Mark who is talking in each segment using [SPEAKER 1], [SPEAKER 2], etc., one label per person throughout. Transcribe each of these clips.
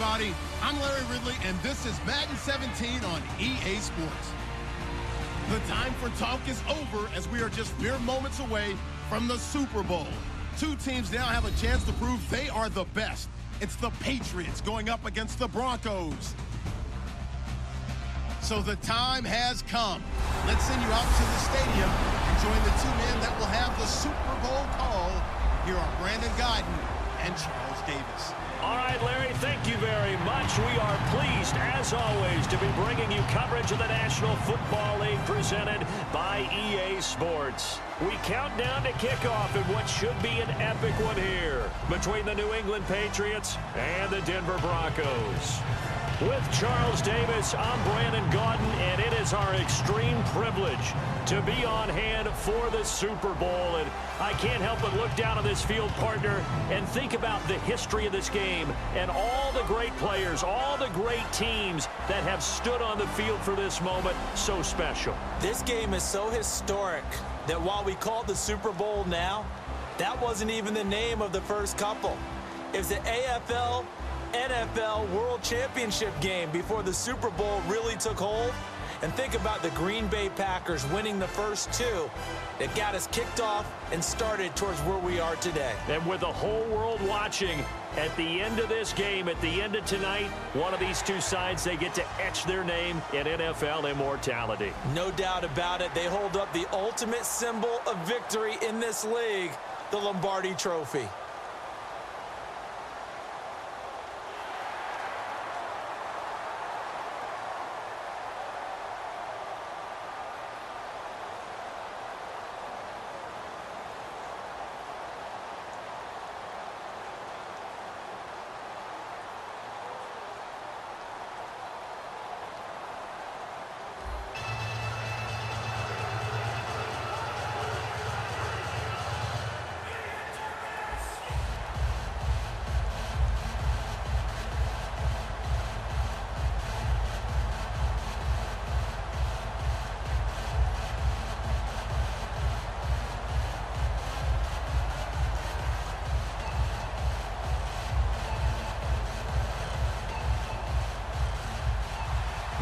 [SPEAKER 1] everybody. I'm Larry Ridley, and this is Madden 17 on EA Sports. The time for talk is over as we are just mere moments away from the Super Bowl. Two teams now have a chance to prove they are the best. It's the Patriots going up against the Broncos. So the time has come. Let's send you out to the stadium and join the two men that will have the Super Bowl call. Here are Brandon Guyton and Charles Davis.
[SPEAKER 2] All right, Larry, thank you very much. We are pleased, as always, to be bringing you coverage of the National Football League presented by EA Sports. We count down to kickoff in what should be an epic one here between the New England Patriots and the Denver Broncos. With Charles Davis, I'm Brandon Guyton, and it is our extreme privilege to be on hand for the Super Bowl. And I can't help but look down on this field, partner, and think about the history of this game and all the great players, all the great teams that have stood on the field for this moment. So special.
[SPEAKER 3] This game is so historic that while we call it the Super Bowl now, that wasn't even the name of the first couple. It was the AFL NFL World Championship game before the Super Bowl really took hold. And think about the Green Bay Packers winning the first two that got us kicked off and started towards where we are today.
[SPEAKER 2] And with the whole world watching, at the end of this game, at the end of tonight, one of these two sides, they get to etch their name in NFL immortality.
[SPEAKER 3] No doubt about it. They hold up the ultimate symbol of victory in this league, the Lombardi Trophy.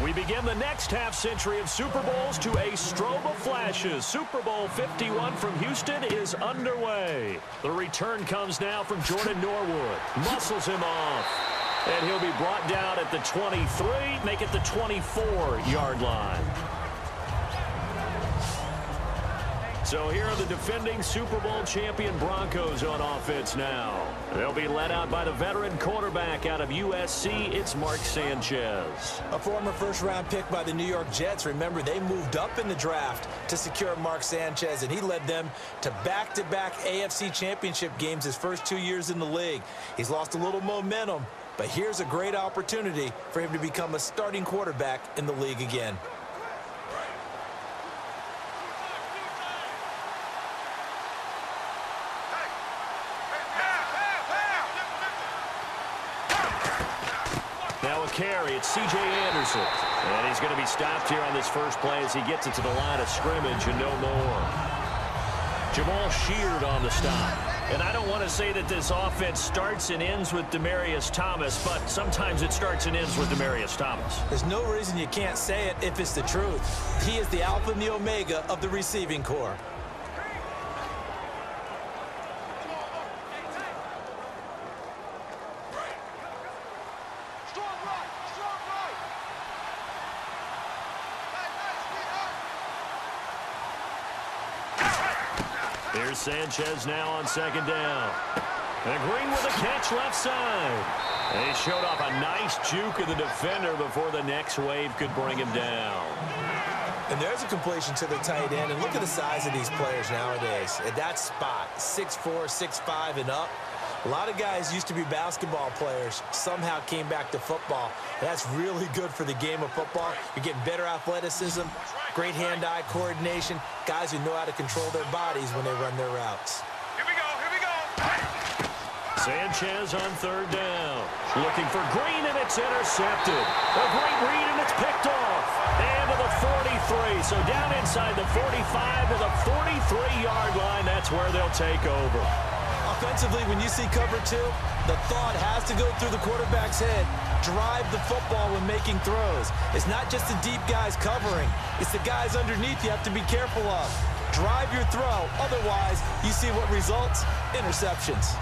[SPEAKER 2] We begin the next half-century of Super Bowls to a strobe of flashes. Super Bowl 51 from Houston is underway. The return comes now from Jordan Norwood. Muscles him off. And he'll be brought down at the 23, make it the 24-yard line. So here are the defending Super Bowl champion Broncos on offense now. They'll be led out by the veteran quarterback out of USC. It's Mark Sanchez.
[SPEAKER 3] A former first-round pick by the New York Jets. Remember, they moved up in the draft to secure Mark Sanchez, and he led them to back-to-back AFC championship games his first 2 years in the league. He's lost a little momentum, but here's a great opportunity for him to become a starting quarterback in the league again.
[SPEAKER 2] Carry, it's C.J. Anderson. And he's going to be stopped here on this first play as he gets it to the line of scrimmage and no more. Jamal Sheard on the stop. And I don't want to say that this offense starts and ends with Demaryius Thomas, but sometimes it starts and ends with Demaryius Thomas.
[SPEAKER 3] There's no reason you can't say it if it's the truth. He is the alpha and the omega of the receiving corps.
[SPEAKER 2] Here's Sanchez now on second down. And Green with a catch left side. And he showed off a nice juke of the defender before the next wave could bring him down.
[SPEAKER 3] And there's a completion to the tight end. And look at the size of these players nowadays. At that spot, 6'4", 6'5", and up. A lot of guys used to be basketball players, somehow came back to football. That's really good for the game of football. You're getting better athleticism, great hand-eye coordination, guys who know how to control their bodies when they run their routes.
[SPEAKER 4] Here we go, here we go.
[SPEAKER 2] Sanchez on third down. Looking for Green, and it's intercepted. A great read, and it's picked off. And to the 43. So down inside the 45 to the 43-yard line. That's where they'll take over.
[SPEAKER 3] Offensively, when you see cover two, the thought has to go through the quarterback's head. Drive the football when making throws. It's not just the deep guys covering. It's the guys underneath you have to be careful of. Drive your throw. Otherwise, you see what results? Interceptions.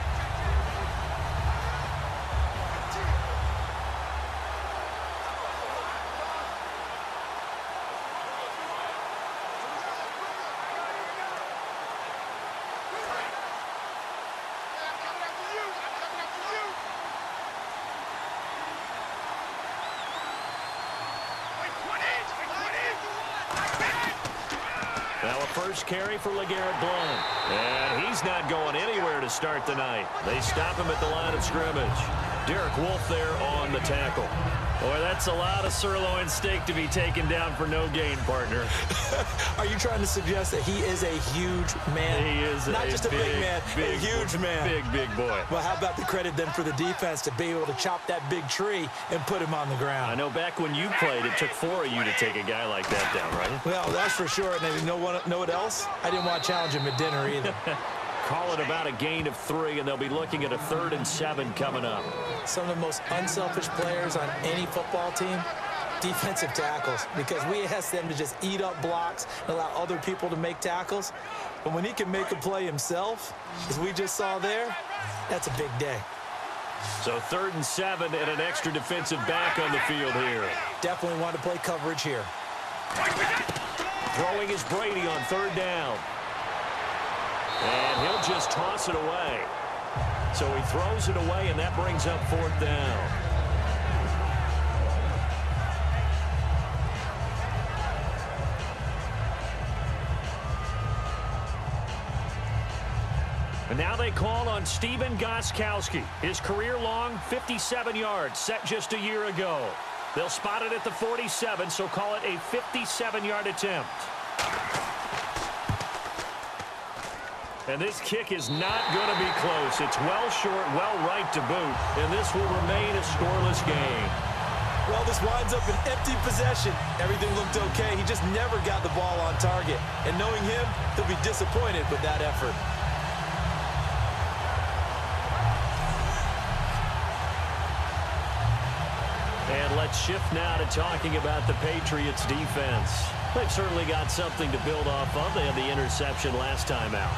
[SPEAKER 2] Now a first carry for LeGarrette Blount. And he's not going anywhere to start the night. They stop him at the line of scrimmage. Derek Wolfe there on the tackle. Boy, that's a lot of sirloin steak to be taken down for no gain, partner.
[SPEAKER 3] Are you trying to suggest that he is a huge man?
[SPEAKER 2] He is
[SPEAKER 3] not just a big man, a huge man.
[SPEAKER 2] Big boy.
[SPEAKER 3] Well, how about the credit then for the defense to be able to chop that big tree and put him on the ground?
[SPEAKER 2] I know back when you played, it took 4 of you to take a guy like that down, right?
[SPEAKER 3] Well, that's for sure. And you know what else? I didn't want to challenge him at dinner either.
[SPEAKER 2] Call it about a gain of 3, and they'll be looking at a 3rd and 7 coming up.
[SPEAKER 3] Some of the most unselfish players on any football team, defensive tackles, because we ask them to just eat up blocks and allow other people to make tackles. But when he can make a play himself, as we just saw there, that's a big day.
[SPEAKER 2] So 3rd and 7 and an extra defensive back on the field here.
[SPEAKER 3] Definitely want to play coverage here.
[SPEAKER 2] Throwing is Brady on 3rd down. And he'll just toss it away. So he throws it away, and that brings up 4th down. And now they call on Stephen Gostkowski. His career-long 57 yards set just a year ago. They'll spot it at the 47, so call it a 57-yard attempt. And this kick is not going to be close. It's well short, well right to boot, and this will remain a scoreless game.
[SPEAKER 3] Well, this winds up an empty possession. Everything looked okay. He just never got the ball on target. And knowing him, he'll be disappointed with that effort.
[SPEAKER 2] And let's shift now to talking about the Patriots defense. They've certainly got something to build off of. They had the interception last time out.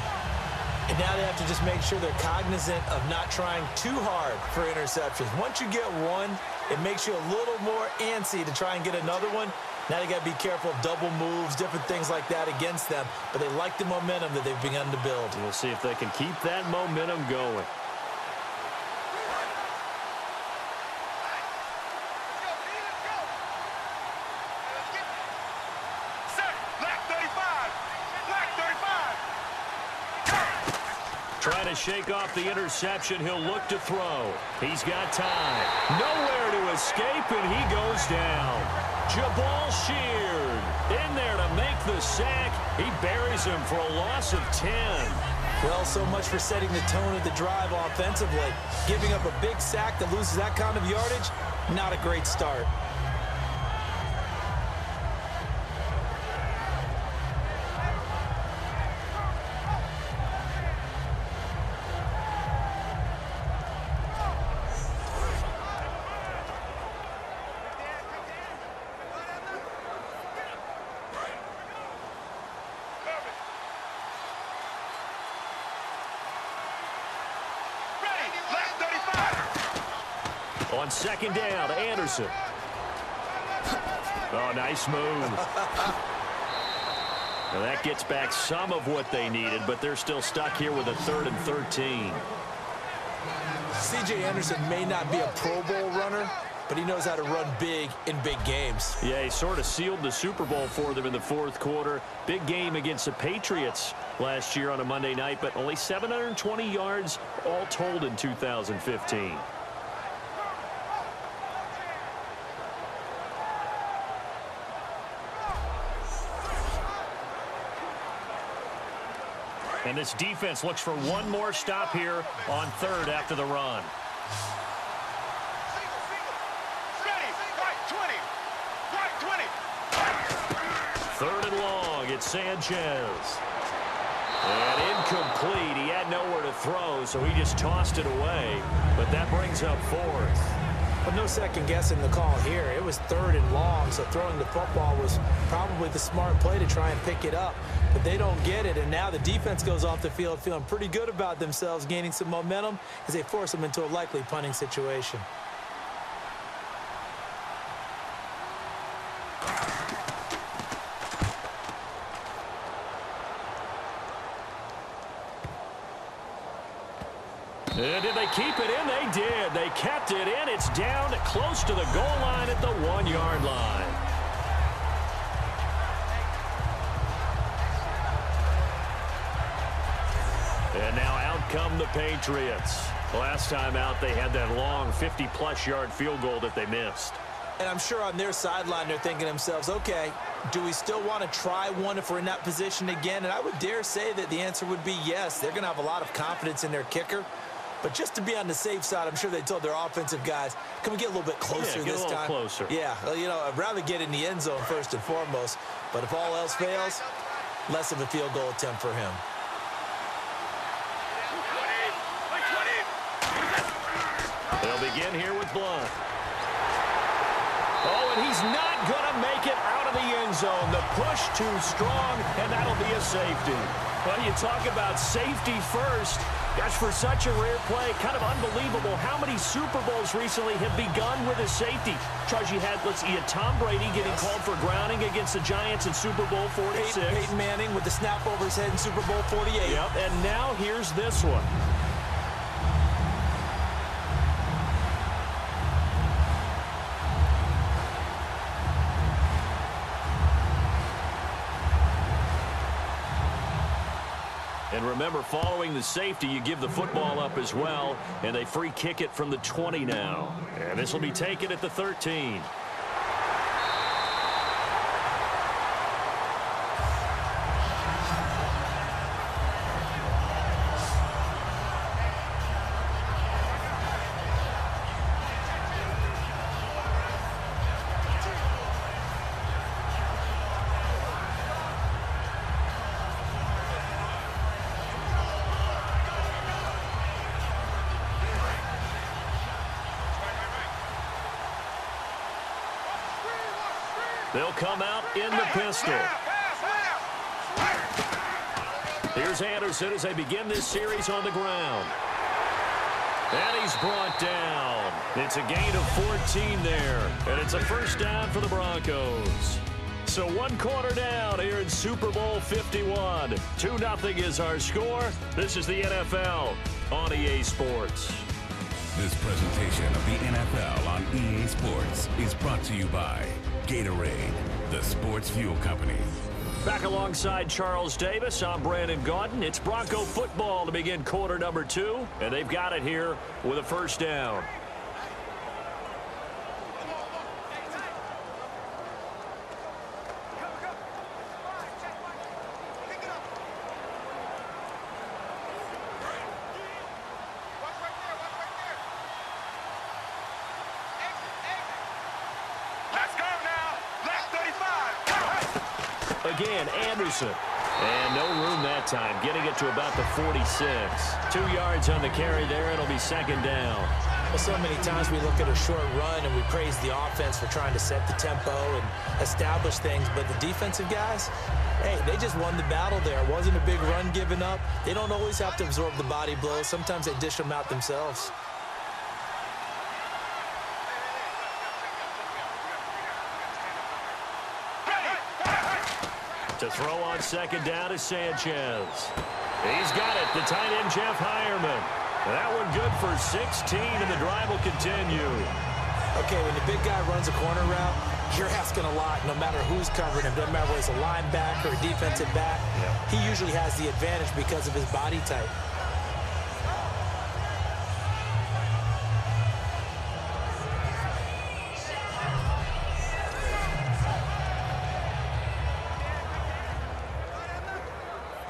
[SPEAKER 3] And now they have to just make sure they're cognizant of not trying too hard for interceptions. Once you get one, it makes you a little more antsy to try and get another one. Now they got to be careful of double moves, different things like that against them. But they like the momentum that they've begun to build.
[SPEAKER 2] We'll see if they can keep that momentum going. Trying to shake off the interception. He'll look to throw. He's got time. Nowhere to escape, and he goes down. Jabal Sheard in there to make the sack. He buries him for a loss of 10.
[SPEAKER 3] Well, so much for setting the tone of the drive offensively. Giving up a big sack that loses that kind of yardage, not a great start.
[SPEAKER 2] On 2nd down, Anderson. Oh, nice move. Now that gets back some of what they needed, but they're still stuck here with a 3rd and 13.
[SPEAKER 3] C.J. Anderson may not be a Pro Bowl runner, but he knows how to run big in big games.
[SPEAKER 2] Yeah, he sort of sealed the Super Bowl for them in the 4th quarter. Big game against the Patriots last year on a Monday night, but only 720 yards all told in 2015. And this defense looks for one more stop here on 3rd after the run. Third and long, it's Sanchez. And incomplete. He had nowhere to throw, so he just tossed it away. But that brings up fourth.
[SPEAKER 3] Well, no second guessing the call here. It was 3rd and long, so throwing the football was probably the smart play to try and pick it up. But they don't get it, and now the defense goes off the field feeling pretty good about themselves, gaining some momentum as they force them into a likely punting situation.
[SPEAKER 2] And did they keep it in? They did. They kept it in. It's down close to the goal line at the 1-yard line. And now out come the Patriots. Last time out, they had that long 50-plus yard field goal that they missed.
[SPEAKER 3] And I'm sure on their sideline, they're thinking to themselves, okay, do we still want to try one if we're in that position again? And I would dare say that the answer would be yes. They're going to have a lot of confidence in their kicker. But just to be on the safe side, I'm sure they told their offensive guys, can we get a little bit closer this time?
[SPEAKER 2] Get a little closer.
[SPEAKER 3] Yeah, well, you know, I'd rather get in the end zone first and foremost. But if all else fails, less of a field goal attempt for him.
[SPEAKER 2] They'll begin here with Blunt. Oh, and he's not going to make it out of the end zone. The push too strong, and that'll be a safety. Well, you talk about safety first. Gosh, for such a rare play, kind of unbelievable how many Super Bowls recently have begun with a safety. Charles, you had Tom Brady getting called for grounding against the Giants in Super Bowl 46.
[SPEAKER 3] Peyton Manning with the snap over his head in Super Bowl 48.
[SPEAKER 2] Yep, and now here's this one. And remember, following the safety, you give the football up as well, and they free kick it from the 20 now. And this will be taken at the 13. They'll come out in the pistol. Here's Anderson as they begin this series on the ground. And he's brought down. It's a gain of 14 there. And it's a first down for the Broncos. So 1 quarter down here in Super Bowl 51. 2-0 is our score. This is the NFL on EA Sports.
[SPEAKER 4] This presentation of the NFL on EA Sports is brought to you by Gatorade, the sports fuel company.
[SPEAKER 2] Back alongside Charles Davis, I'm Brandon Gaudin. It's Bronco football to begin quarter number 2, and they've got it here with a first down. Again, Anderson. And no room that time, getting it to about the 46. 2 yards on the carry there. It'll be second down.
[SPEAKER 3] Well, so many times we look at a short run and we praise the offense for trying to set the tempo and establish things. But the defensive guys, hey, they just won the battle there. It wasn't a big run given up. They don't always have to absorb the body blows. Sometimes they dish them out themselves.
[SPEAKER 2] To throw on second down is Sanchez. He's got it, the tight end Jeff Heuerman. That one good for 16, and the drive will continue.
[SPEAKER 3] Okay, when the big guy runs a corner route, you're asking a lot no matter who's covering him. Doesn't matter whether it's a linebacker or a defensive back. He usually has the advantage because of his body type.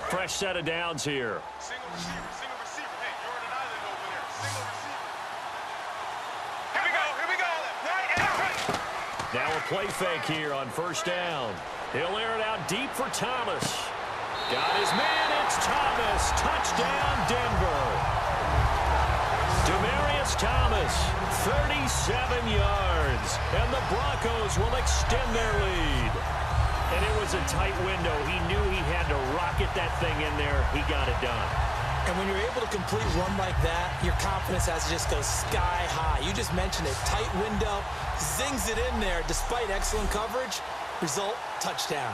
[SPEAKER 2] Fresh set of downs here.
[SPEAKER 5] Single receiver. Hey, you're on an island over there. Single receiver. Here we go.
[SPEAKER 2] Now a play fake here on first down. He'll air it out deep for Thomas. Got his man. It's Thomas. Touchdown, Denver. Demaryius Thomas, 37 yards. And the Broncos will extend their lead. And it was a tight window. He knew he had to rocket that thing in there. He got it done.
[SPEAKER 3] And when you're able to complete a run like that, your confidence has to just go sky high. You just mentioned it. Tight window, zings it in there despite excellent coverage. Result, touchdown.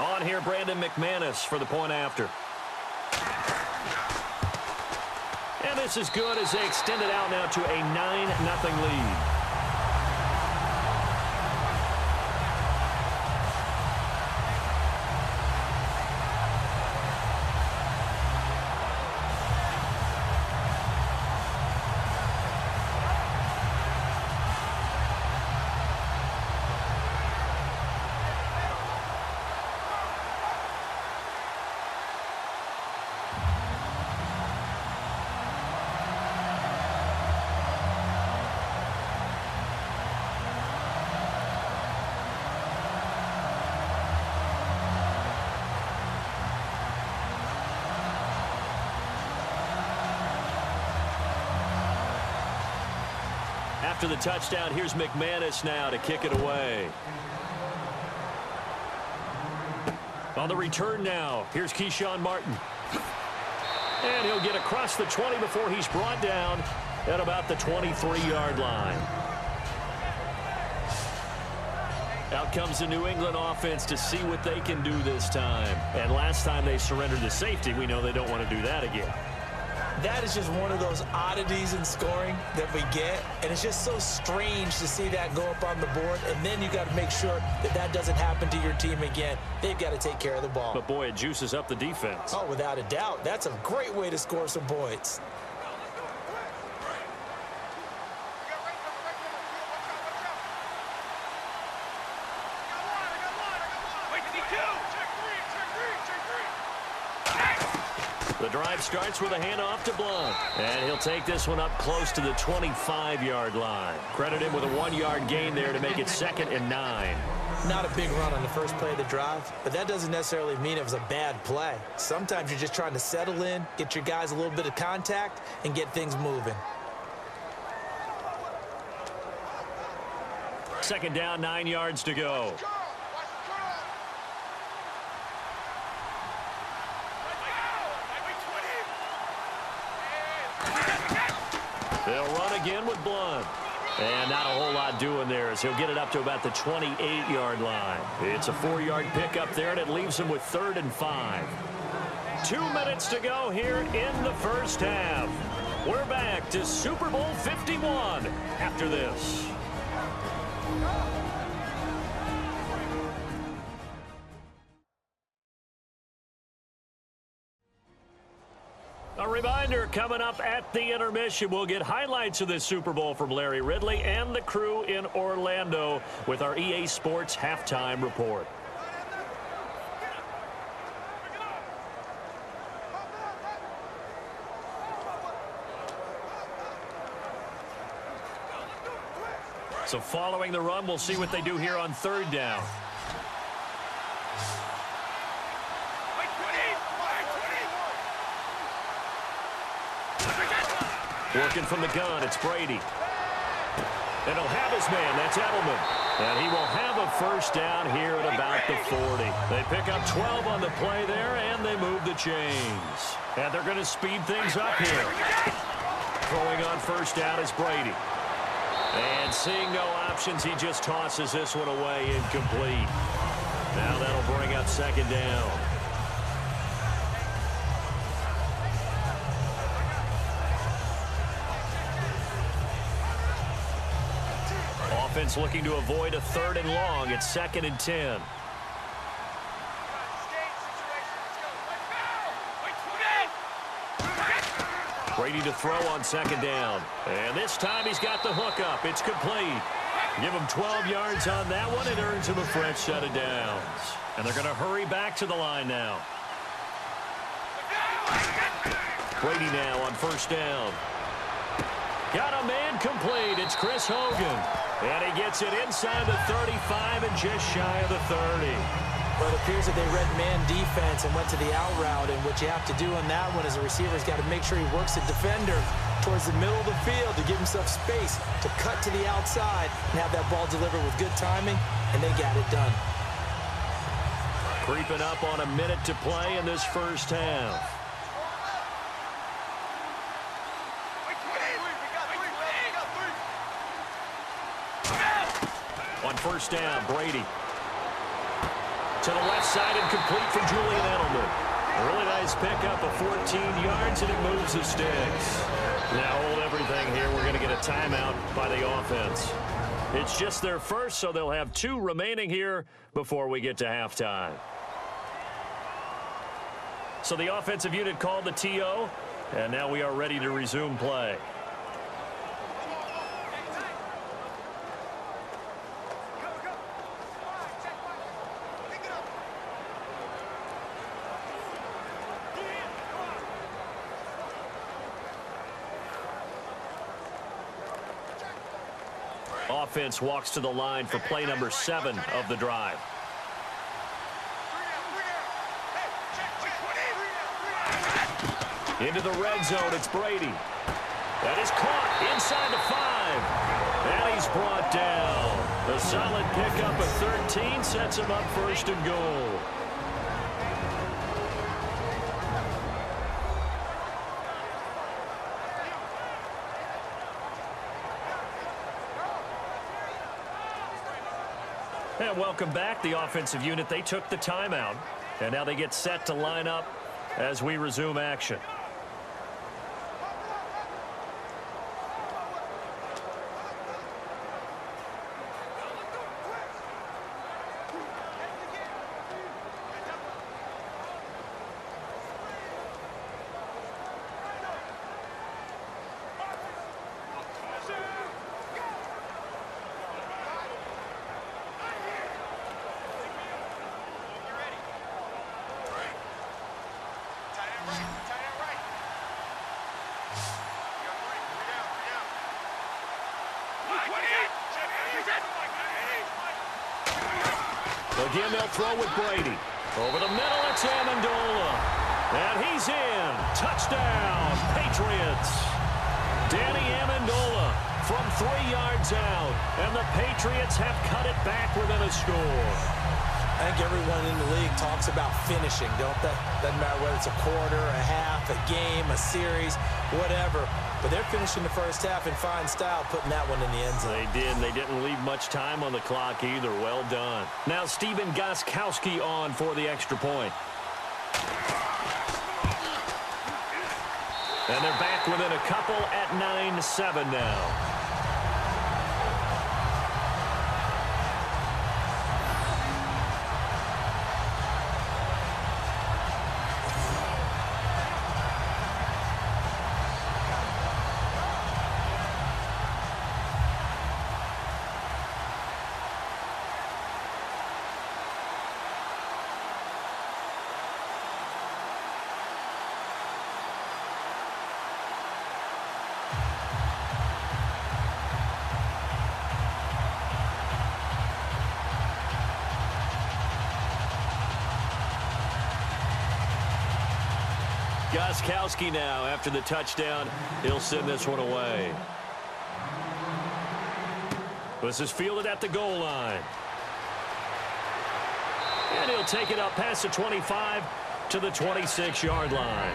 [SPEAKER 2] On here, Brandon McManus for the point after. And this is good as they extend it out now to a 9-0 lead. After the touchdown, here's McManus now to kick it away. On the return now, here's Keyshawn Martin. And he'll get across the 20 before he's brought down at about the 23-yard line. Out comes the New England offense to see what they can do this time. And last time they surrendered the safety, we know they don't want to do that again.
[SPEAKER 3] That is just one of those oddities in scoring that we get, and it's just so strange to see that go up on the board, and then you got to make sure that that doesn't happen to your team again. They've got to take care of the ball.
[SPEAKER 2] But, boy, it juices up the defense.
[SPEAKER 3] Oh, without a doubt. That's a great way to score some points.
[SPEAKER 2] The drive starts with a handoff to Blount. And he'll take this one up close to the 25-yard line. Credit him with a 1-yard gain there to make it 2nd and 9.
[SPEAKER 3] Not a big run on the first play of the drive, but that doesn't necessarily mean it was a bad play. Sometimes you're just trying to settle in, get your guys a little bit of contact, and get things moving.
[SPEAKER 2] 2nd down, 9 yards to go. They'll run again with Blount. And not a whole lot doing there as he'll get it up to about the 28-yard line. It's a 4-yard pickup there, and it leaves him with 3rd and 5. 2 minutes to go here in the first half. We're back to Super Bowl 51 after this. A reminder, coming up at the intermission, we'll get highlights of this Super Bowl from Larry Ridley and the crew in Orlando with our EA Sports halftime report. So following the run, we'll see what they do here on 3rd down. Working from the gun, it's Brady. And he'll have his man, that's Edelman. And he will have a first down here at about the 40. They pick up 12 on the play there, and they move the chains. And they're going to speed things up here. Throwing on first down is Brady. And seeing no options, he just tosses this one away incomplete. Now that'll bring up 2nd down. Offense looking to avoid a 3rd and long. It's 2nd and 10. Brady to throw on 2nd down. And this time he's got the hook up. It's complete. Give him 12 yards on that one. It earns him a fresh set of downs. And they're going to hurry back to the line now. Brady now on 1st down. Got a man complete. It's Chris Hogan. And he gets it inside the 35 and just shy of the 30.
[SPEAKER 3] Well, it appears that they read man defense and went to the out route, and what you have to do on that one as a receiver has got to make sure he works the defender towards the middle of the field to give himself space to cut to the outside and have that ball delivered with good timing, and they got it done.
[SPEAKER 2] Creeping up on a minute to play in this first half. On first down, Brady. To the left side and complete for Julian Edelman. A really nice pickup of 14 yards, and it moves the sticks. Now hold everything here. We're going to get a timeout by the offense. It's just their first, so they'll have 2 remaining here before we get to halftime. So the offensive unit called the TO, and now we are ready to resume play. Offense walks to the line for play number 7 of the drive. Into the red zone, it's Brady. That is caught inside the 5. And he's brought down. A solid pickup of 13 sets him up first and goal. And welcome back, the offensive unit. They took the timeout, and now they get set to line up as we resume action. Again, they'll throw with Brady. Over the middle, it's Amendola. And he's in. Touchdown, Patriots. Danny Amendola from 3 yards out. And the Patriots have cut it back within a score.
[SPEAKER 3] I think everyone in the league talks about finishing, don't they? Doesn't matter whether it's a quarter, a half, a game, a series, whatever. But they're finishing the first half in fine style, putting that one in the end zone.
[SPEAKER 2] They did. They didn't leave much time on the clock either. Well done. Now Stephen Gostkowski on for the extra point. And they're back within a couple at 9-7 now. Gostkowski now, after the touchdown, he'll send this one away. This is fielded at the goal line. And he'll take it up past the 25 to the 26-yard line.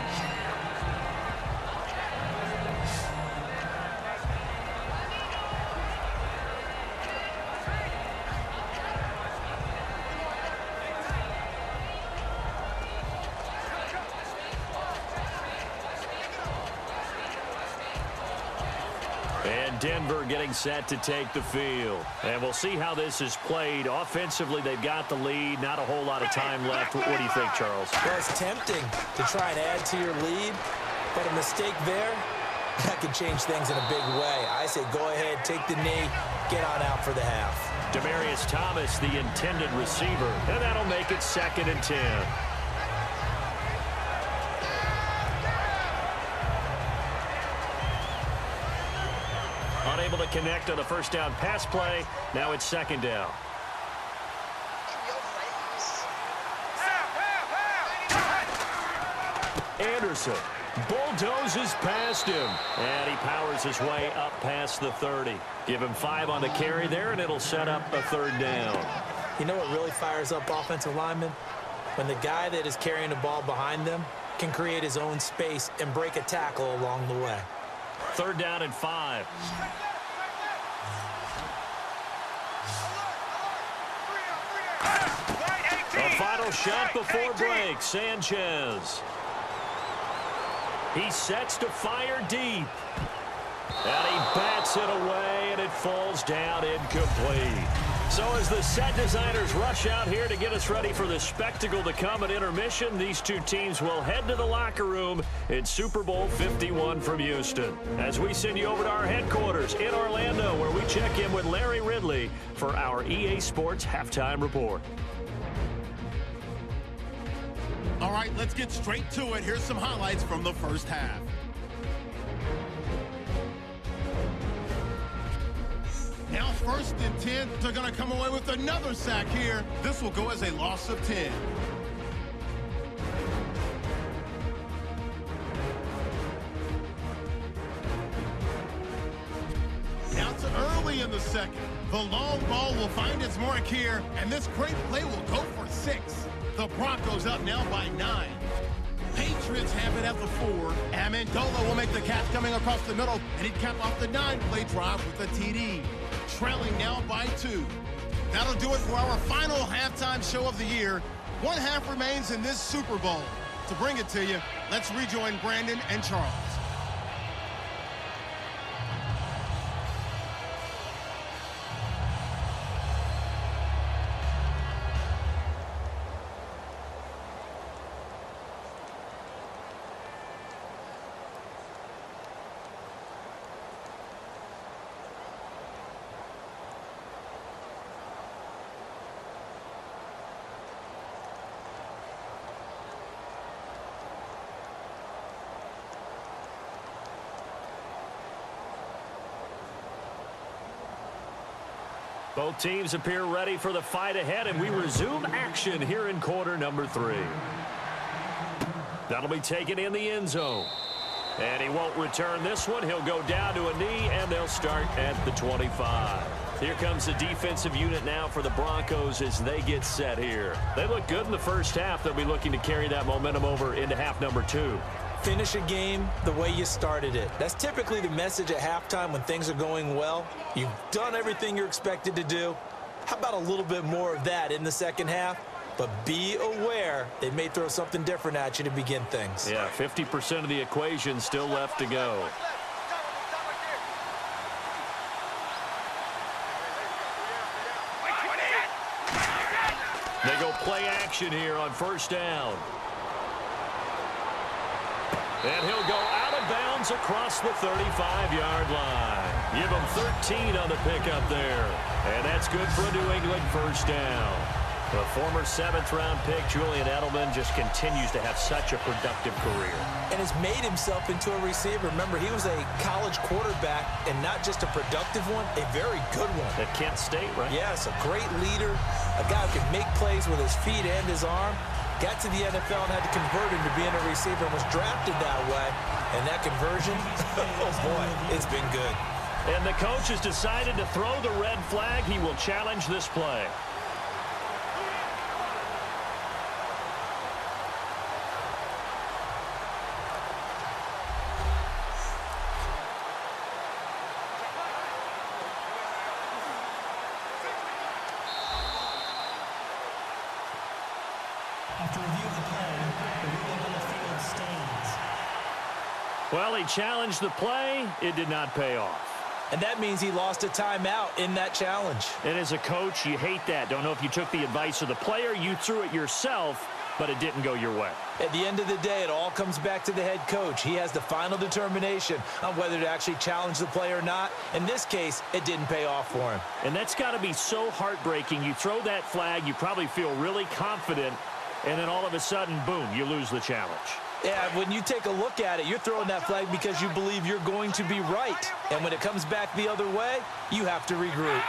[SPEAKER 2] Denver getting set to take the field. And we'll see how this is played. Offensively, they've got the lead. Not a whole lot of time left. What do you think, Charles?
[SPEAKER 3] Well, it's tempting to try and add to your lead, but a mistake there, that could change things in a big way. I say go ahead, take the knee, get on out for the half.
[SPEAKER 2] Demaryius Thomas, the intended receiver, and that'll make it 2nd and 10. On Unable to connect on the first down pass play. Now it's second down. Anderson bulldozes past him, and he powers his way up past the 30. Give him 5 on the carry there, and it'll set up a third down.
[SPEAKER 3] You know what really fires up offensive linemen? When the guy that is carrying the ball behind them can create his own space and break a tackle along the way.
[SPEAKER 2] Third down and 5. A final shot before break. Sanchez. He sets to fire deep. And he bats it away, and it falls down incomplete. So as the set designers rush out here to get us ready for the spectacle to come at intermission, these two teams will head to the locker room in Super Bowl 51 from Houston. As we send you over to our headquarters in Orlando, where we check in with Larry Ridley for our EA Sports Halftime Report.
[SPEAKER 1] All right, let's get straight to it. Here's some highlights from the first half. Now 1st and 10. They're going to come away with another sack here. This will go as a loss of 10. Now to early in the second. The long ball will find its mark here, and this great play will go for 6. The Broncos up now by 9. Patriots have it at the 4. Amendola will make the catch coming across the middle, and he'd cap off the 9-play drive with a TD. Trailing now by 2. That'll do it for our final halftime show of the year. One half remains in this Super Bowl. To bring it to you, let's rejoin Brandon and Charles.
[SPEAKER 2] Both teams appear ready for the fight ahead, and we resume action here in quarter number 3. That'll be taken in the end zone. And he won't return this one. He'll go down to a knee, and they'll start at the 25. Here comes the defensive unit now for the Broncos as they get set here. They look good in the first half. They'll be looking to carry that momentum over into half number 2.
[SPEAKER 3] Finish a game the way you started it. That's typically the message at halftime when things are going well. You've done everything you're expected to do. How about a little bit more of that in the second half? But be aware they may throw something different at you to begin things.
[SPEAKER 2] Yeah, 50% of the equation still left to go. They go play action here on first down. And he'll go out of bounds across the 35-yard line. Give him 13 on the pickup there. And that's good for a New England first down. The former 7th-round pick, Julian Edelman, just continues to have such a productive career.
[SPEAKER 3] And has made himself into a receiver. Remember, he was a college quarterback, and not just a productive one, a very good one.
[SPEAKER 2] At Kent State, right?
[SPEAKER 3] Yes, a great leader, a guy who can make plays with his feet and his arm. Got to the NFL and had to convert into being a receiver and was drafted that way. And that conversion, oh boy, it's been good.
[SPEAKER 2] And the coach has decided to throw the red flag. He will challenge this play.
[SPEAKER 6] After review of the play, the ruling on the field stands.
[SPEAKER 2] Well, he challenged the play. It did not pay off.
[SPEAKER 3] And that means he lost a timeout in that challenge.
[SPEAKER 2] And as a coach, you hate that. Don't know if you took the advice of the player. You threw it yourself, but it didn't go your way.
[SPEAKER 3] At the end of the day, it all comes back to the head coach. He has the final determination on whether to actually challenge the play or not. In this case, it didn't pay off for him.
[SPEAKER 2] And that's got to be so heartbreaking. You throw that flag, you probably feel really confident, and then all of a sudden, boom, you lose the challenge.
[SPEAKER 3] Yeah, when you take a look at it, you're throwing that flag because you believe you're going to be right. And when it comes back the other way, you have to regroup.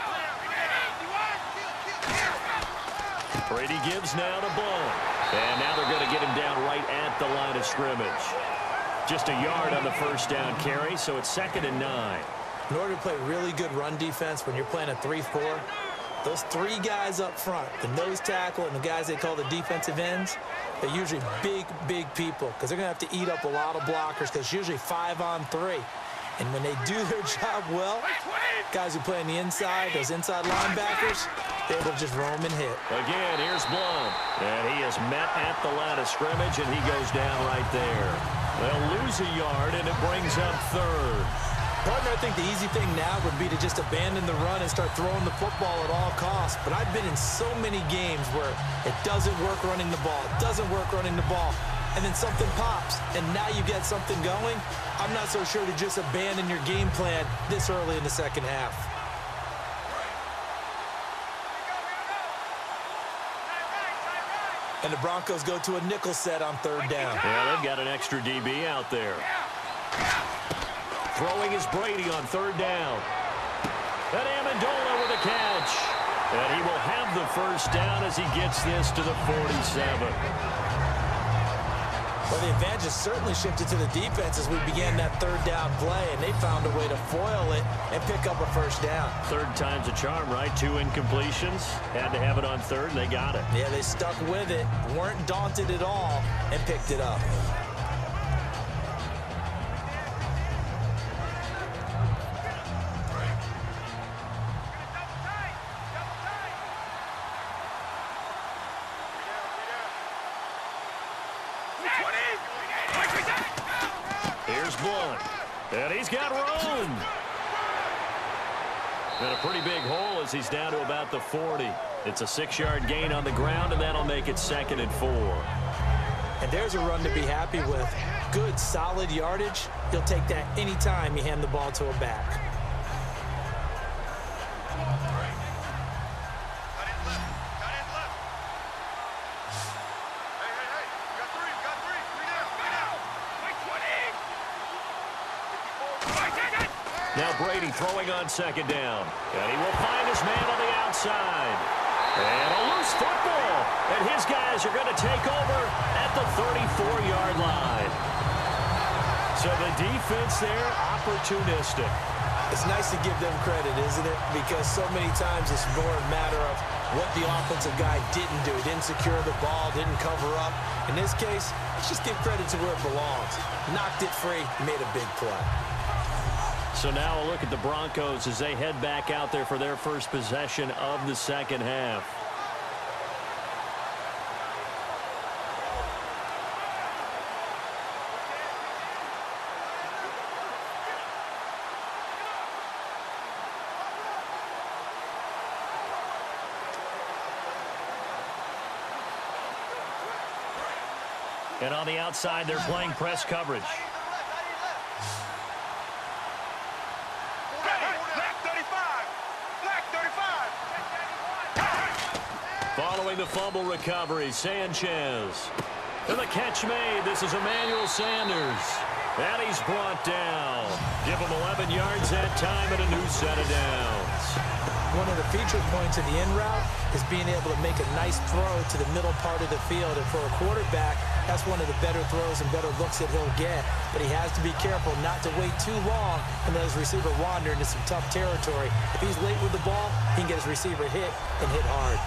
[SPEAKER 2] Brady gives now to Blount. And now they're going to get him down right at the line of scrimmage. Just a yard on the first down carry, so it's 2nd and 9.
[SPEAKER 3] In order to play really good run defense when you're playing a 3-4, those 3 guys up front, the nose tackle and the guys they call the defensive ends, they're usually big, big people because they're going to have to eat up a lot of blockers because it's usually 5-on-3. And when they do their job well, guys who play on the inside, those inside linebackers, they're able to just roam and hit.
[SPEAKER 2] Again, here's Blount. And he is met at the line of scrimmage, and he goes down right there. They'll lose a yard, and it brings up 3rd.
[SPEAKER 3] Partner, I think the easy thing now would be to just abandon the run and start throwing the football at all costs. But I've been in so many games where it doesn't work running the ball. It doesn't work running the ball. And then something pops, and now you get something going. I'm not so sure to just abandon your game plan this early in the second half. And the Broncos go to a nickel set on 3rd down.
[SPEAKER 2] Yeah, they've got an extra DB out there. Throwing is Brady on 3rd down. And Amendola with a catch. And he will have the first down as he gets this to the 47.
[SPEAKER 3] Well, the advantage has certainly shifted to the defense as we began that 3rd down play, and they found a way to foil it and pick up a first down.
[SPEAKER 2] 3rd time's a charm, right? 2 incompletions. Had to have it on 3rd, and they got it.
[SPEAKER 3] Yeah, they stuck with it, weren't daunted at all, and picked it up.
[SPEAKER 2] Here's Blount. And he's got room. And a pretty big hole as he's down to about the 40. It's a 6-yard gain on the ground, and that'll make it 2nd and 4.
[SPEAKER 3] And there's a run to be happy with. Good, solid yardage. He'll take that anytime you hand the ball to a back.
[SPEAKER 2] Now Brady throwing on 2nd down. And he will find his man on the outside. And a loose football. And his guys are going to take over at the 34-yard line. So the defense there, opportunistic.
[SPEAKER 3] It's nice to give them credit, isn't it? Because so many times it's more a matter of what the offensive guy didn't do. Didn't secure the ball, didn't cover up. In this case, let's just give credit to where it belongs. Knocked it free, made a big play.
[SPEAKER 2] So now a look at the Broncos as they head back out there for their first possession of the second half. And on the outside, they're playing press coverage. Following the fumble recovery, Sanchez. And the catch made. This is Emmanuel Sanders. And he's brought down. Give him 11 yards that time and a new set of downs.
[SPEAKER 3] One of the feature points of the in route is being able to make a nice throw to the middle part of the field. And for a quarterback, that's one of the better throws and better looks that he'll get. But he has to be careful not to wait too long and let his receiver wander into some tough territory. If he's late with the ball, he can get his receiver hit and hit hard.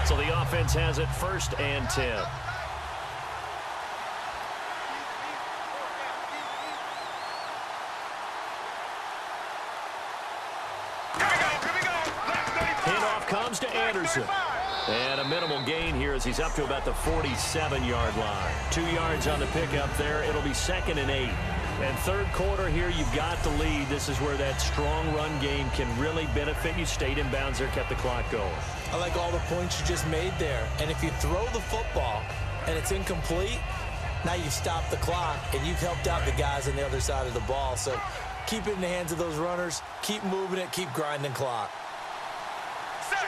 [SPEAKER 2] So the offense has it 1st and 10. Handoff comes to Anderson. And a minimal gain here as he's up to about the 47-yard line. 2 yards on the pickup there. It'll be 2nd and 8. And 3rd quarter here, you've got the lead. This is where that strong run game can really benefit you. Stayed in bounds there, kept the clock going.
[SPEAKER 3] I like all the points you just made there. And if you throw the football and it's incomplete, now you've stopped the clock and you've helped out the guys on the other side of the ball. So keep it in the hands of those runners. Keep moving it. Keep grinding clock.
[SPEAKER 5] Set.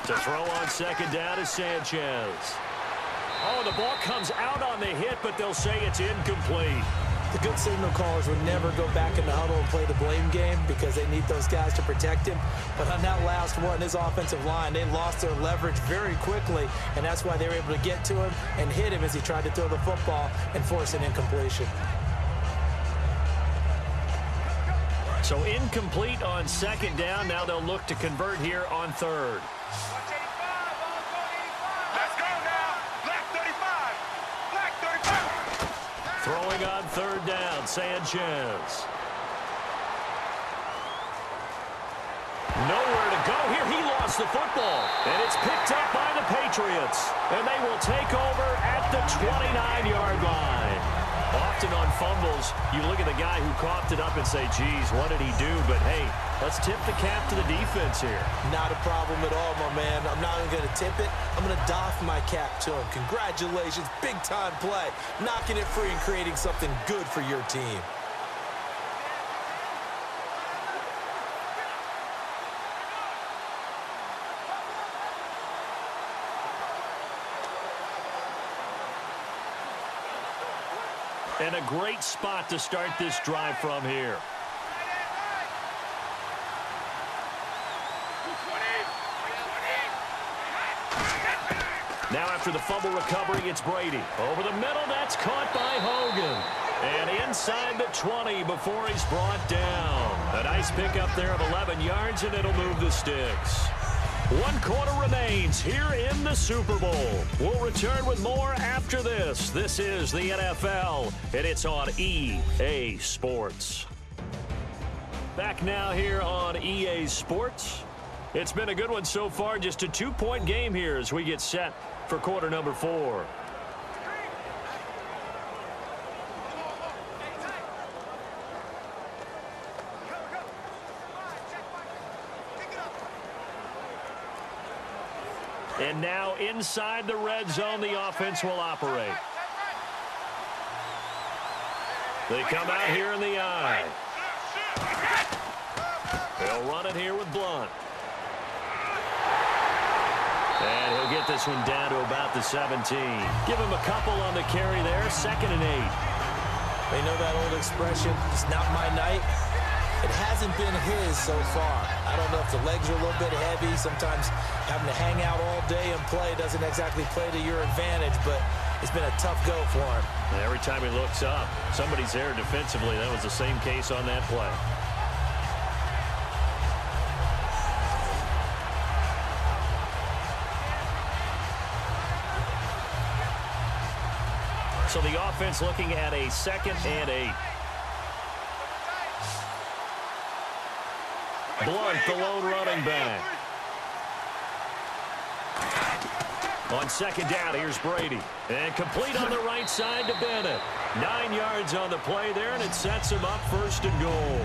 [SPEAKER 2] To throw on second down is Sanchez. Oh, the ball comes out on the hit, but they'll say it's incomplete.
[SPEAKER 3] The good signal callers would never go back in the huddle and play the blame game because they need those guys to protect him. But on that last one, his offensive line, they lost their leverage very quickly, and that's why they were able to get to him and hit him as he tried to throw the football and force an incompletion.
[SPEAKER 2] So incomplete on second down. Now they'll look to convert here on third.
[SPEAKER 5] Let's go now. Black 35. Black 35.
[SPEAKER 2] Throwing on third down, Sanchez. Nowhere to go here. He lost the football. And it's picked up by the Patriots. And they will take over at the 29-yard line. Often on fumbles, you look at the guy who coughed it up and say, geez, what did he do? But, hey, let's tip the cap to the defense here.
[SPEAKER 3] Not a problem at all, my man. I'm not even going to tip it. I'm going to doff my cap to him. Congratulations. Big-time play. Knocking it free and creating something good for your team.
[SPEAKER 2] And a great spot to start this drive from here. Now after the fumble recovery, it's Brady. Over the middle, that's caught by Hogan. And inside the 20 before he's brought down. A nice pickup there of 11 yards, and it'll move the sticks. 1 quarter remains here in the Super Bowl. We'll return with more after this. This is the NFL, and it's on EA Sports. Back now here on EA Sports. It's been a good one so far. Just a 2-point game here as we get set for quarter number 4. And now inside the red zone, the offense will operate. They come out here in the eye. They'll run it here with Blunt. And he'll get this one down to about the 17. Give him a couple on the carry there, 2nd and 8.
[SPEAKER 3] They know that old expression, it's not my night. It hasn't been his so far. I don't know if the legs are a little bit heavy. Sometimes having to hang out all day and play doesn't exactly play to your advantage, but it's been a tough go for him.
[SPEAKER 2] And every time he looks up, somebody's there defensively. That was the same case on that play. So the offense looking at a 2nd and 8. Blunt, the lone running back. On 2nd down, here's Brady. And complete on the right side to Bennett. 9 yards on the play there, and it sets him up 1st and goal.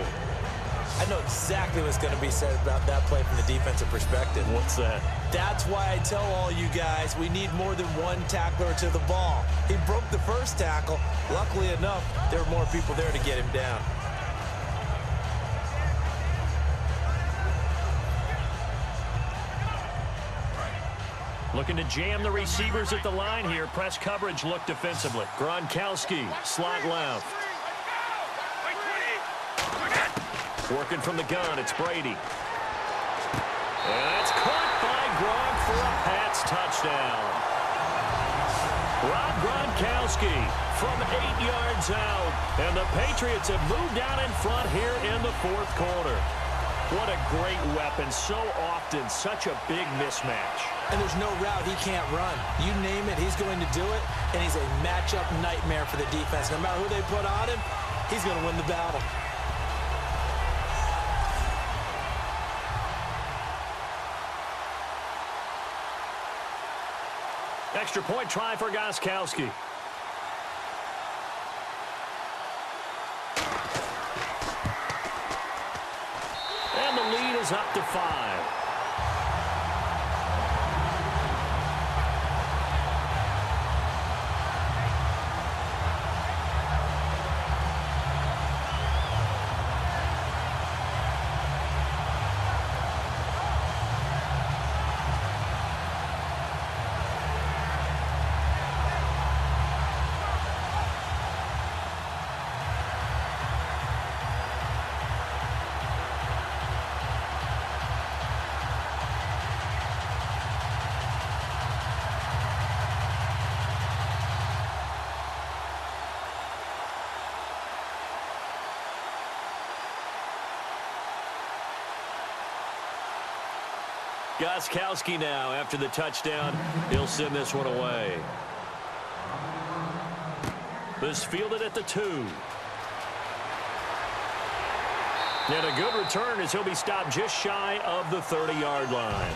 [SPEAKER 3] I know exactly what's going to be said about that play from the defensive perspective.
[SPEAKER 2] What's that?
[SPEAKER 3] That's why I tell all you guys we need more than one tackler to the ball. He broke the first tackle. Luckily enough, there were more people there to get him down.
[SPEAKER 2] Looking to jam the receivers at the line here. Press coverage look defensively. Gronkowski, slot left. Working from the gun, it's Brady. And that's caught by Gronk for a Pats touchdown. Rob Gronkowski from 8 yards out. And the Patriots have moved out in front here in the 4th quarter. What a great weapon. So often, such a big mismatch.
[SPEAKER 3] And there's no route he can't run. You name it, he's going to do it. And he's a matchup nightmare for the defense. No matter who they put on him, he's going to win the battle.
[SPEAKER 2] Extra point try for Gronkowski. And the lead is up to 5. Gostkowski now after the touchdown. He'll send this one away. This fielded at the 2. And a good return as he'll be stopped just shy of the 30-yard line.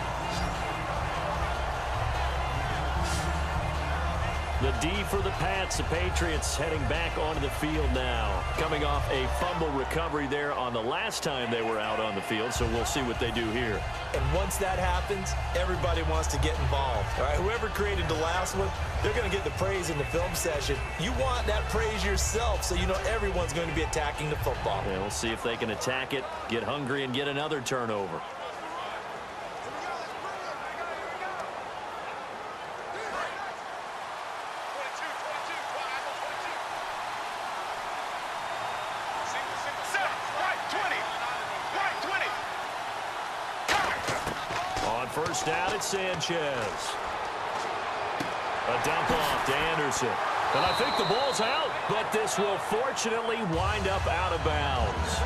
[SPEAKER 2] The D for the Pats. The Patriots heading back onto the field now. Coming off a fumble recovery there on the last time they were out on the field, so we'll see what they do here.
[SPEAKER 3] And once that happens, everybody wants to get involved. All right, whoever created the last one, they're going to get the praise in the film session. You want that praise yourself, so you know everyone's going to be attacking the football.
[SPEAKER 2] Yeah, we'll see if they can attack it, get hungry, and get another turnover. First down, it's Sanchez. A dump off to Anderson. And I think the ball's out, but this will fortunately wind up out of bounds.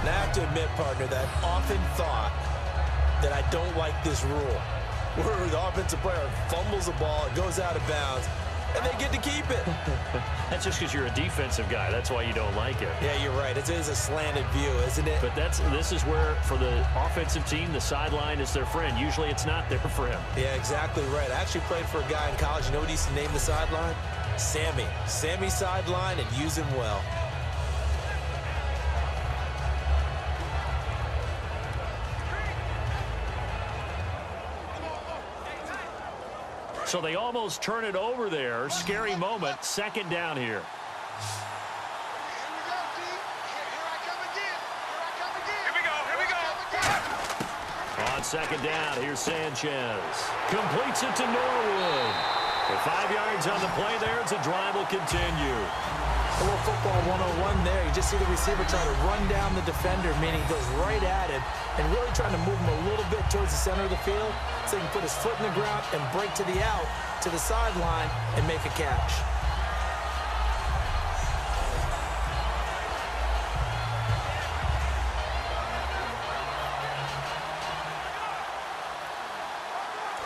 [SPEAKER 3] Now, I have to admit, partner, that I've often thought that I don't like this rule, where the offensive player fumbles the ball, it goes out of bounds, and they get to keep it.
[SPEAKER 2] That's just because you're a defensive guy. That's why you don't like it.
[SPEAKER 3] Yeah, you're right. It is a slanted view, isn't it?
[SPEAKER 2] But this is where, for the offensive team, the sideline is their friend. Usually it's not there for him.
[SPEAKER 3] Yeah, exactly right. I actually played for a guy in college. You know what he used to name the sideline? Sammy. Sammy sideline, and use him well.
[SPEAKER 2] So they almost turn it over there. Scary moment. Second down here. On second down, here's Sanchez. Completes it to Norwood. With 5 yards on the play there, the drive will continue.
[SPEAKER 3] A little football 101 there. You just see the receiver trying to run down the defender, meaning he goes right at him and really trying to move him a little bit towards the center of the field so he can put his foot in the ground and break to the out, to the sideline, and make a catch.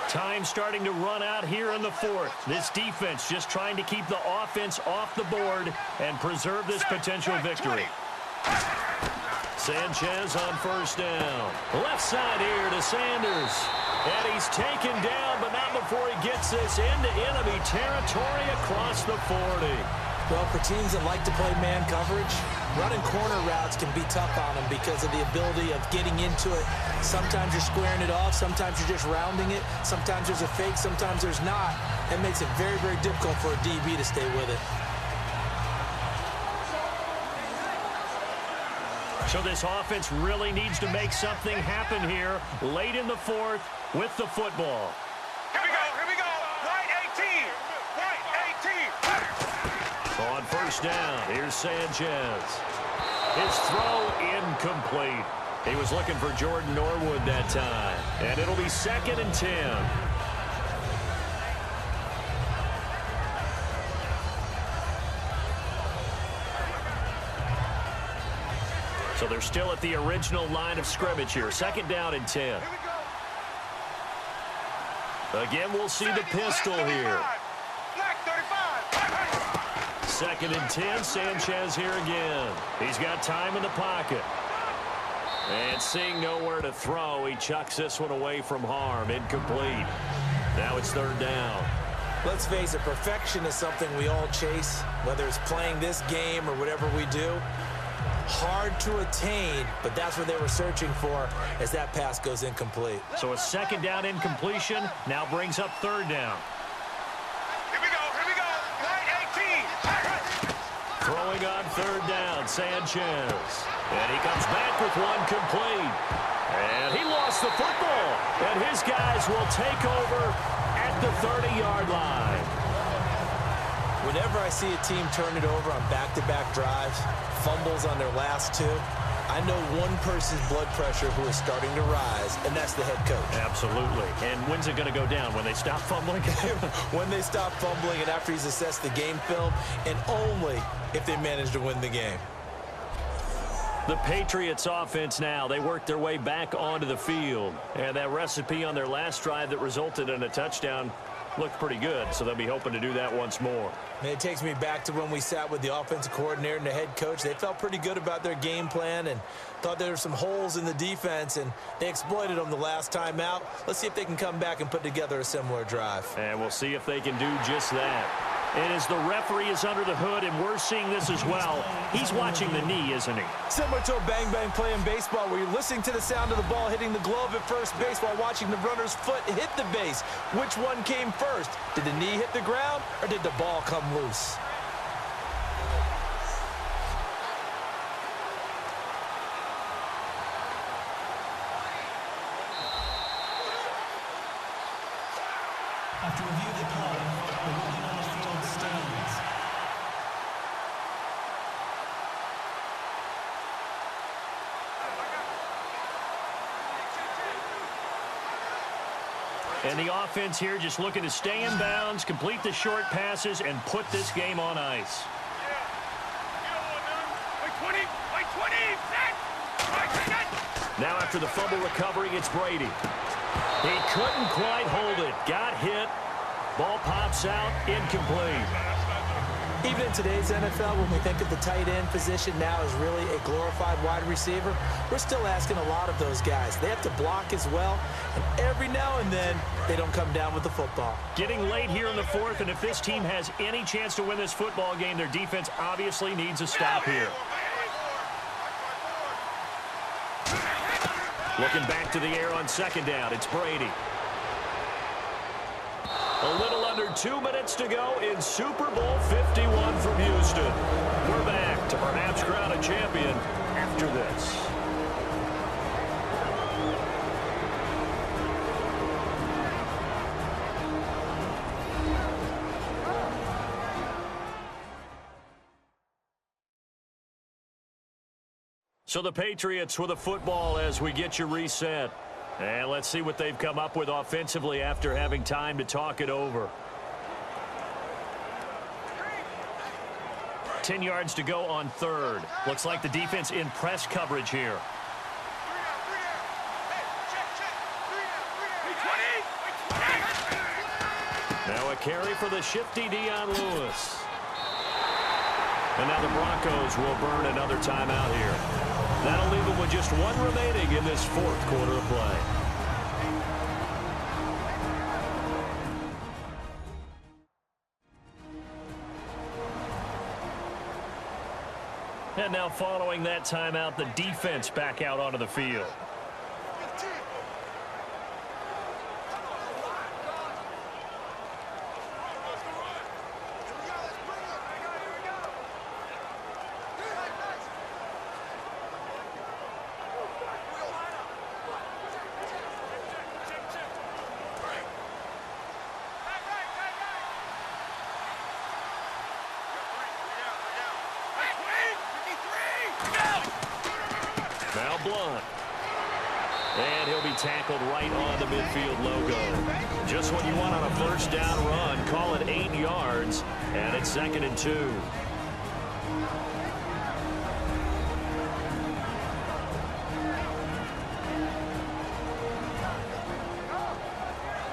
[SPEAKER 2] Time starting to run out here in the fourth. This defense just trying to keep the offense off the board and preserve this potential victory. Sanchez on first down. Left side here to Sanders. And he's taken down, but not before he gets this into enemy territory across the 40.
[SPEAKER 3] Well, for teams that like to play man coverage, running corner routes can be tough on them because of the ability of getting into it. Sometimes you're squaring it off. Sometimes you're just rounding it. Sometimes there's a fake. Sometimes there's not. It makes it very, very difficult for a DB to stay with it.
[SPEAKER 2] So this offense really needs to make something happen here late in the fourth with the football.
[SPEAKER 5] Here we go. Right 18. Right 18.
[SPEAKER 2] On first down, here's Sanchez. His throw incomplete. He was looking for Jordan Norwood that time. And it'll be 2nd and 10. So they're still at the original line of scrimmage here. 2nd down and 10. Again, we'll see the pistol here. 2nd and 10, Sanchez here again. He's got time in the pocket. And seeing nowhere to throw, he chucks this one away from harm. Incomplete. Now it's 3rd down.
[SPEAKER 3] Let's face it, perfection is something we all chase, whether it's playing this game or whatever we do. Hard to attain, but that's what they were searching for as that pass goes incomplete.
[SPEAKER 2] So a 2nd down incompletion now brings up 3rd down.
[SPEAKER 5] Here we go. Right 18.
[SPEAKER 2] Throwing on 3rd down, Sanchez. And he comes back with one complete. And he lost the football. And his guys will take over at the 30-yard line.
[SPEAKER 3] Whenever I see a team turn it over on back-to-back drives, fumbles on their last 2, I know one person's blood pressure who is starting to rise, and that's the head coach.
[SPEAKER 2] Absolutely. And when's it going to go down? When they stop fumbling?
[SPEAKER 3] When they stop fumbling and after he's assessed the game film, and only if they manage to win the game.
[SPEAKER 2] The Patriots offense now, they work their way back onto the field. And that recipe on their last drive that resulted in a touchdown looked pretty good, so they'll be hoping to do that once more.
[SPEAKER 3] And it takes me back to when we sat with the offensive coordinator and the head coach. They felt pretty good about their game plan and thought there were some holes in the defense, and they exploited them the last time out. Let's see if they can come back and put together a similar drive.
[SPEAKER 2] And we'll see if they can do just that. And as the referee is under the hood, and we're seeing this as well, he's watching the knee, isn't he?
[SPEAKER 3] Similar to a bang-bang play in baseball where you're listening to the sound of the ball hitting the glove at first base while watching the runner's foot hit the base. Which one came first? Did the knee hit the ground, or did the ball come loose?
[SPEAKER 6] After review of the play, the ruling on the field stands.
[SPEAKER 2] And the offense here just looking to stay in bounds, complete the short passes, and put this game on ice. Now after the fumble recovery, it's Brady. He couldn't quite hold it. Got hit. Ball pops out. Incomplete.
[SPEAKER 3] Even in today's NFL, when we think of the tight end position now as really a glorified wide receiver, we're still asking a lot of those guys. They have to block as well, and every now and then, they don't come down with the football.
[SPEAKER 2] Getting late here in the fourth, and if this team has any chance to win this football game, their defense obviously needs a stop here. Looking back to the air on second down, it's Brady. A little under 2 minutes to go in Super Bowl 51 from Houston. We're back to perhaps crown a champion after this. So the Patriots with a football as we get you reset. And let's see what they've come up with offensively after having time to talk it over. 10 yards to go on third. Looks like the defense in press coverage here. Now a carry for the shifty Dion Lewis. And now the Broncos will burn another timeout here. That'll leave them with just one remaining in this fourth quarter of play. And now following that timeout, the defense back out onto the field. And he'll be tackled right on the midfield logo. Just what you want on a first down run. Call it 8 yards, and it's 2nd and 2.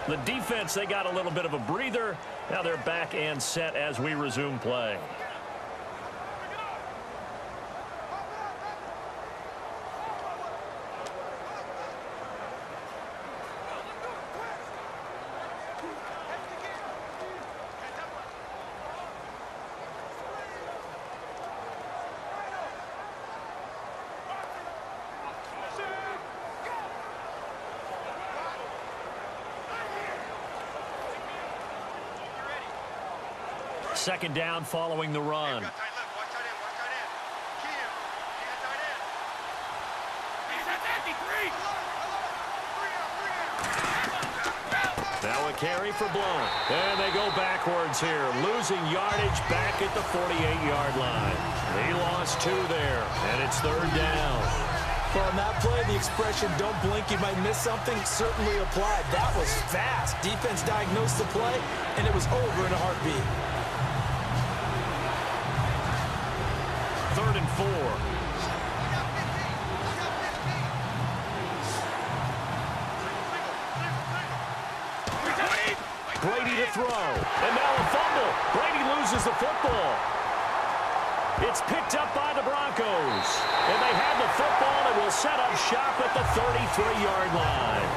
[SPEAKER 2] The defense, they got a little bit of a breather. Now they're back and set as we resume play. Second down following the run. Now a carry for Blount. And they go backwards here, losing yardage back at the 48-yard line. He lost 2 there, and it's 3rd down.
[SPEAKER 3] Well, on that play, the expression, don't blink, you might miss something, certainly applied. That was fast. Defense diagnosed the play, and it was over in a heartbeat.
[SPEAKER 2] 3rd and 4. to throw. And now a fumble. Brady loses the football. It's picked up by the Broncos. And they have the football and will set up shop at the 33-yard line.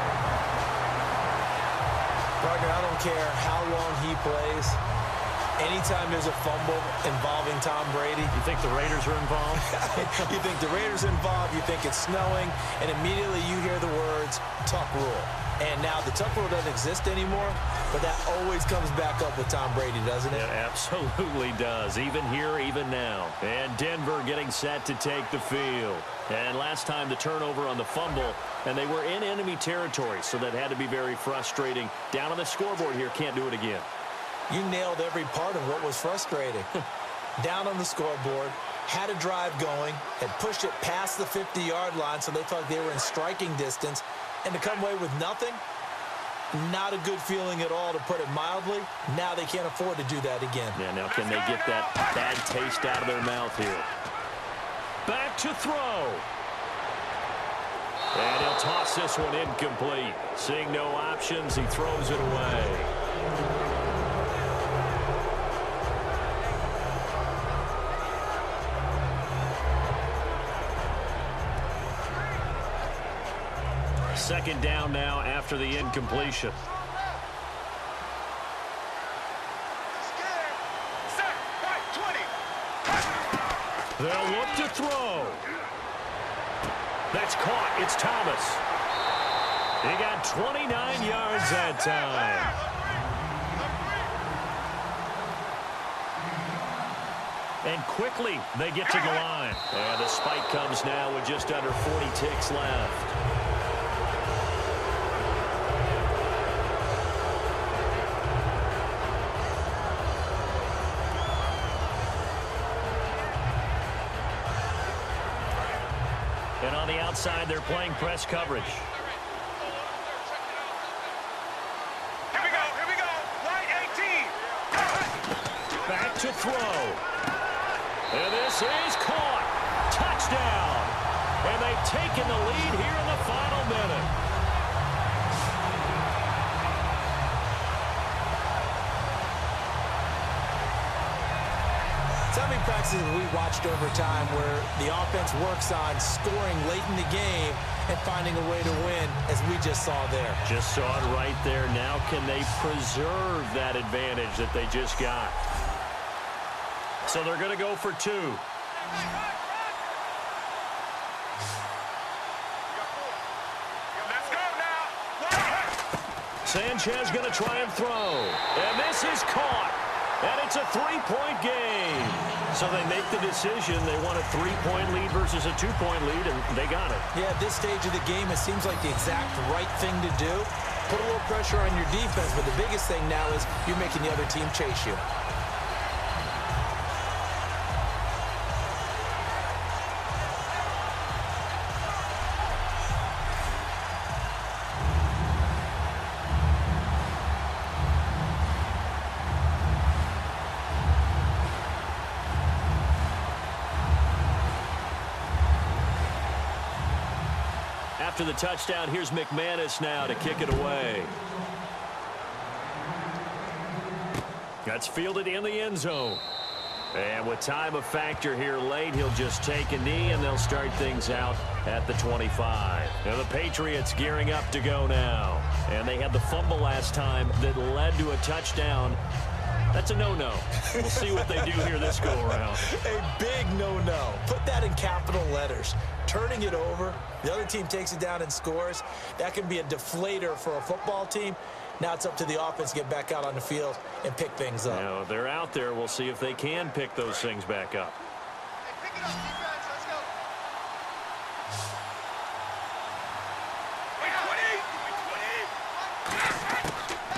[SPEAKER 3] Partner, I don't care how long he plays. Anytime there's a fumble involving Tom Brady.
[SPEAKER 2] You think the Raiders are involved?
[SPEAKER 3] You think the Raiders are involved, you think it's snowing, and immediately you hear the words, tuck rule. And now the tuck rule doesn't exist anymore, but that always comes back up with Tom Brady, doesn't it?
[SPEAKER 2] It absolutely does, even here, even now. And Denver getting set to take the field. And last time the turnover on the fumble, and they were in enemy territory, so that had to be very frustrating. Down on the scoreboard here, can't do it again.
[SPEAKER 3] You nailed every part of what was frustrating. Down on the scoreboard, had a drive going, had pushed it past the 50-yard line so they thought they were in striking distance, and to come away with nothing, not a good feeling at all, to put it mildly. Now they can't afford to do that again.
[SPEAKER 2] Yeah, now can they get that bad taste out of their mouth here? Back to throw. And he'll toss this one incomplete. Seeing no options, he throws it away. Second down now after the incompletion. They'll look to throw. That's caught. It's Thomas. He got 29 yards that time. And quickly they get to the line. And the spike comes now with just under 40 ticks left. And on the outside, they're playing press coverage.
[SPEAKER 5] Here we go. Line 18.
[SPEAKER 2] Back to throw. And this is caught. Touchdown. And they've taken the lead here in the final minute.
[SPEAKER 3] How many practices we watched over time where the offense works on scoring late in the game and finding a way to win, as we just saw there?
[SPEAKER 2] Just saw it right there. Now can they preserve that advantage that they just got? So they're going to go for two.
[SPEAKER 5] Let's go now.
[SPEAKER 2] Sanchez going to try and throw. And this is caught. And it's a three-point game. So they make the decision. They want a three-point lead versus a two-point lead, and they got it.
[SPEAKER 3] Yeah, at this stage of the game, it seems like the exact right thing to do. Put a little pressure on your defense, but the biggest thing now is you're making the other team chase you.
[SPEAKER 2] After the touchdown, here's McManus now to kick it away. That's fielded in the end zone. And with time a factor here late, he'll just take a knee, and they'll start things out at the 25. Now the Patriots gearing up to go now. And they had the fumble last time that led to a touchdown. That's a no-no. We'll see what they do here this go-around.
[SPEAKER 3] A big no-no. Put that in capital letters. Turning it over, the other team takes it down and scores. That can be a deflator for a football team. Now it's up to the offense to get back out on the field and pick things up.
[SPEAKER 2] Now, they're out there. We'll see if they can pick those things back up.
[SPEAKER 5] Hey, pick it up, defense. Let's go. Wait,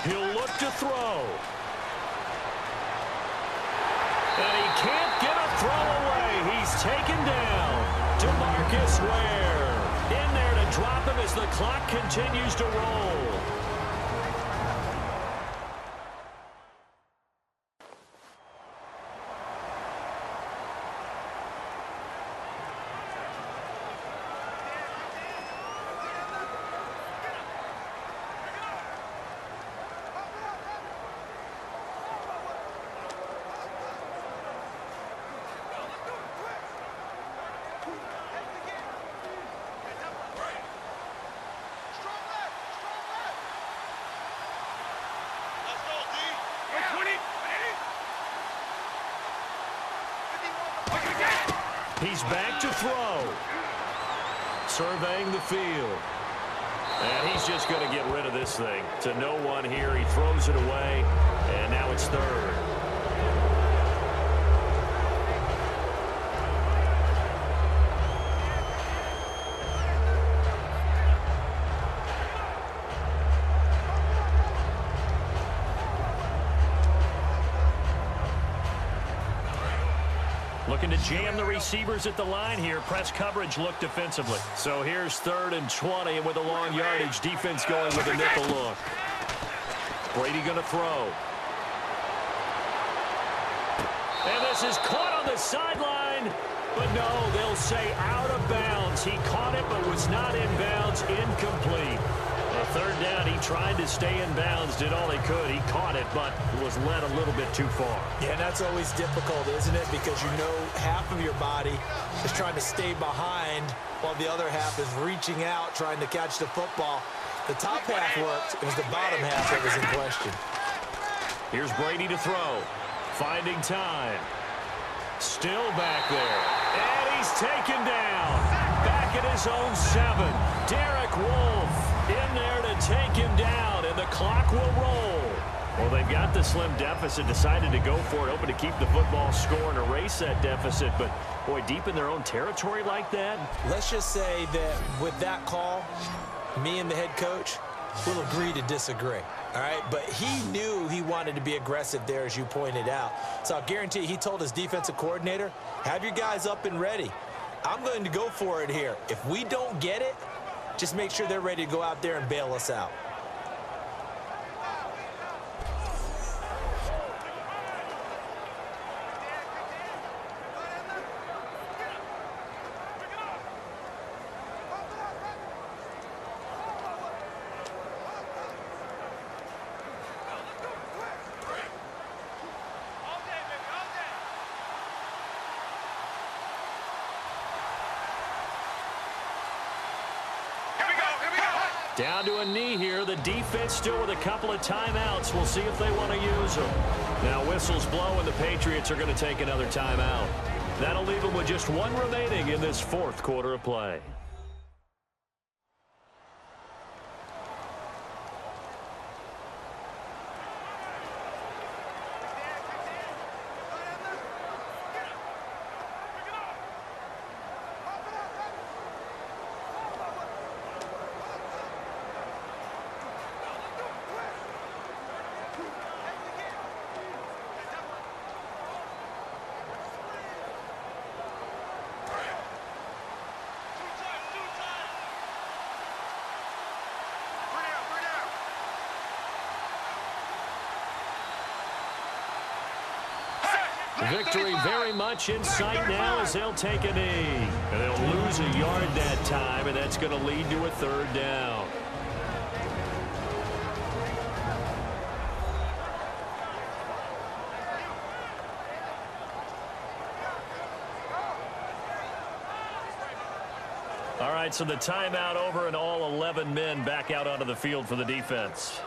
[SPEAKER 5] 20.
[SPEAKER 2] He'll look to throw. And he can't get a throw away. He's taken down. DeMarcus Ware in there to drop him as the clock continues to roll. He's back to throw. Surveying the field. And he's just going to get rid of this thing. To no one here. He throws it away. And now it's third. Looking to jam the receivers at the line here. Press coverage look defensively. So here's 3rd and 20, and with a long yardage, defense going with a nickel look. Brady going to throw. And this is caught on the sideline. But no, they'll say out of bounds. He caught it but was not in bounds. Incomplete. 3rd down, he tried to stay in bounds, did all he could. He caught it, but was led a little bit too far.
[SPEAKER 3] Yeah, and that's always difficult, isn't it? Because you know half of your body is trying to stay behind while the other half is reaching out, trying to catch the football. The top half worked. It was the bottom half that was in question.
[SPEAKER 2] Here's Brady to throw. Finding time. Still back there. And he's taken down. Back at his own 7. Derek Wolfe in there to take him down, and the clock will roll. Well, they've got the slim deficit, decided to go for it, hoping to keep the football score and erase that deficit. But, boy, deep in their own territory like that.
[SPEAKER 3] Let's just say that with that call, me and the head coach will agree to disagree. All right, but he knew he wanted to be aggressive there, as you pointed out. So I'll guarantee you, he told his defensive coordinator, have your guys up and ready. I'm going to go for it here. If we don't get it, just make sure they're ready to go out there and bail us out.
[SPEAKER 2] Down to a knee here. The defense still with a couple of timeouts. We'll see if they want to use them. Now whistles blow, and the Patriots are going to take another timeout. That'll leave them with just 1 remaining in this 4th quarter of play. Victory very much in sight now as they'll take a knee. And they'll lose a yard that time, and that's going to lead to a 3rd down. All right, so the timeout over, and all 11 men back out onto the field for the defense.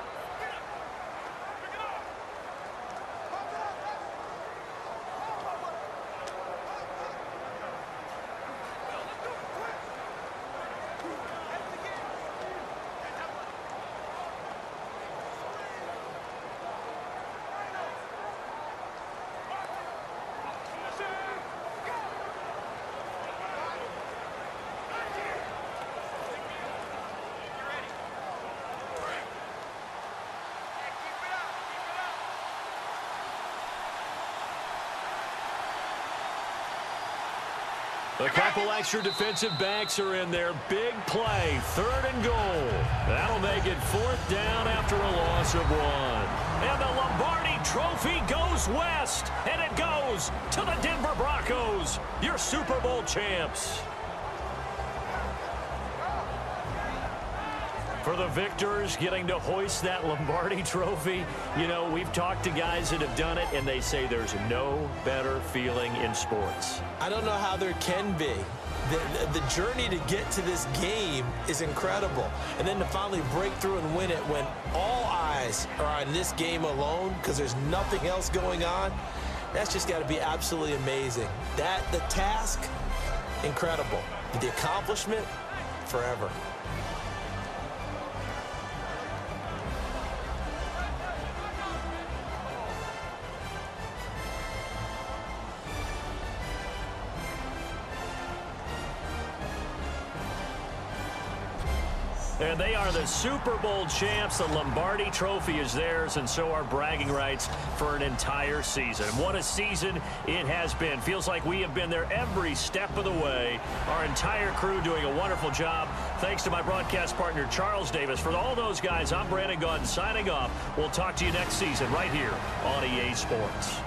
[SPEAKER 2] A couple extra defensive backs are in there. Big play, 3rd and goal. That'll make it 4th down after a loss of 1. And the Lombardi Trophy goes west, and it goes to the Denver Broncos, your Super Bowl champs. For the victors, getting to hoist that Lombardi Trophy, you know, we've talked to guys that have done it, and they say there's no better feeling in sports.
[SPEAKER 3] I don't know how there can be. The journey to get to this game is incredible. And then to finally break through and win it when all eyes are on this game alone because there's nothing else going on, that's just got to be absolutely amazing. The task incredible. But the accomplishment, forever.
[SPEAKER 2] And they are the Super Bowl champs. The Lombardi Trophy is theirs, and so are bragging rights for an entire season. What a season it has been. Feels like we have been there every step of the way. Our entire crew doing a wonderful job. Thanks to my broadcast partner, Charles Davis. For all those guys, I'm Brandon Gaudin signing off. We'll talk to you next season right here on EA Sports.